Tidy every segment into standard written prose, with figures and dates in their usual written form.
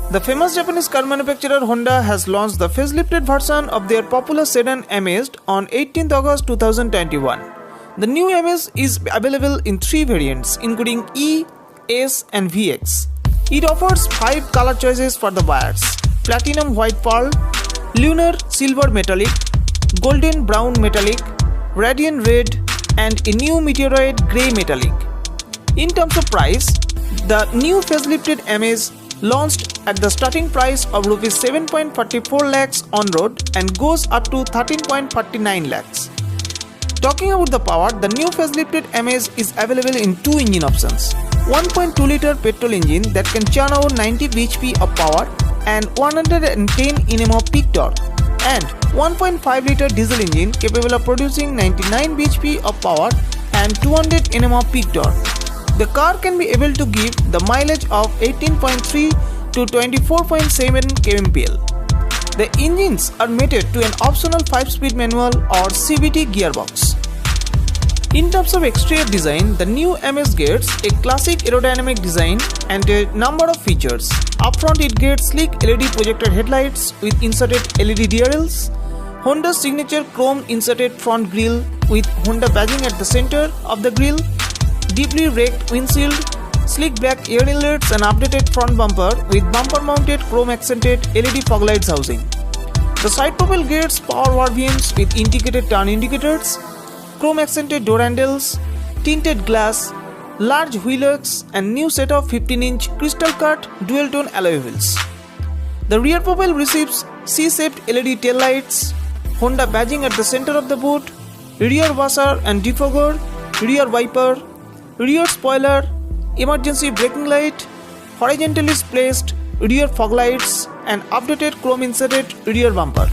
The famous Japanese car manufacturer Honda has launched the facelifted version of their popular sedan Amaze on 18th August 2021. The new Amaze is available in 3 variants including E, S and VX. It offers 5 color choices for the buyers: platinum white pearl, lunar silver metallic, golden brown metallic, radiant red and a new meteoroid grey metallic. In terms of price, the new facelifted Amaze launched at the starting price of Rs 7.44 lakhs on road and goes up to 13.49 lakhs. Talking about the power, the new facelifted Amaze is available in 2 engine options: 1.2 liter petrol engine that can churn out 90 bhp of power and 110 Nm of peak torque, and 1.5 liter diesel engine capable of producing 99 bhp of power and 200 Nm of peak torque. The car can be able to give the mileage of 18.3 to 24.7 kmpl. The engines are mated to an optional 5-speed manual or CVT gearbox. In terms of exterior design, the new Amaze gets a classic aerodynamic design and a number of features. Up front it gets sleek LED projector headlights with inserted LED DRLs, Honda's signature chrome inserted front grille with Honda badging at the center of the grille, deeply raked windshield, sleek black air inlets and updated front bumper with bumper mounted chrome accented LED fog lights housing. The side profile gets power variants with integrated turn indicators, chrome accented door handles, tinted glass, large wheel arcs and new set of 15-inch crystal cut dual tone alloy wheels. The rear profile receives C-shaped LED tail lights, Honda badging at the center of the boot, rear washer and defogger, rear wiper, rear spoiler, emergency braking light, horizontally placed rear fog lights and updated chrome inserted rear bumper.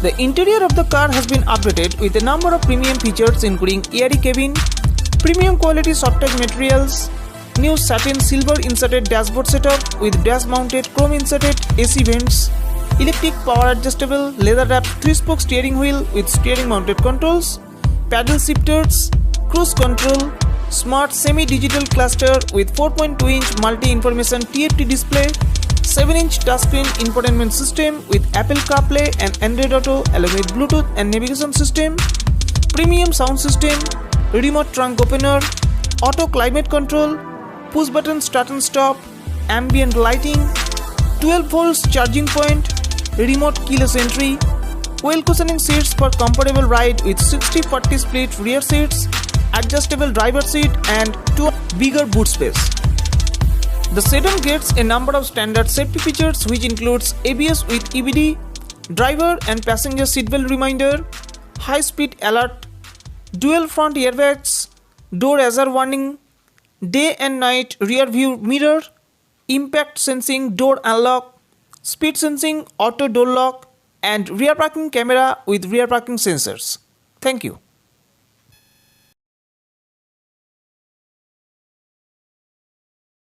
The interior of the car has been updated with a number of premium features including airy cabin, premium quality soft touch materials, new satin silver inserted dashboard setup with dash mounted chrome inserted AC vents, electric power adjustable leather wrapped 3-spoke steering wheel with steering mounted controls, paddle shifters, cruise control, smart semi-digital cluster with 4.2-inch multi-information TFT display, 7-inch touchscreen infotainment system with Apple CarPlay and Android Auto along with Bluetooth and navigation system, premium sound system, remote trunk opener, auto climate control, push button start and stop, ambient lighting, 12 volts charging point, remote keyless entry, well cushioning seats for comfortable ride with 60-40 split rear seats, adjustable driver seat and 2 bigger boot space. The sedan gets a number of standard safety features which includes ABS with EBD, driver and passenger seatbelt reminder, high speed alert, dual front airbags, door hazard warning, day and night rear view mirror, impact sensing door unlock, speed sensing auto door lock and rear parking camera with rear parking sensors. Thank you.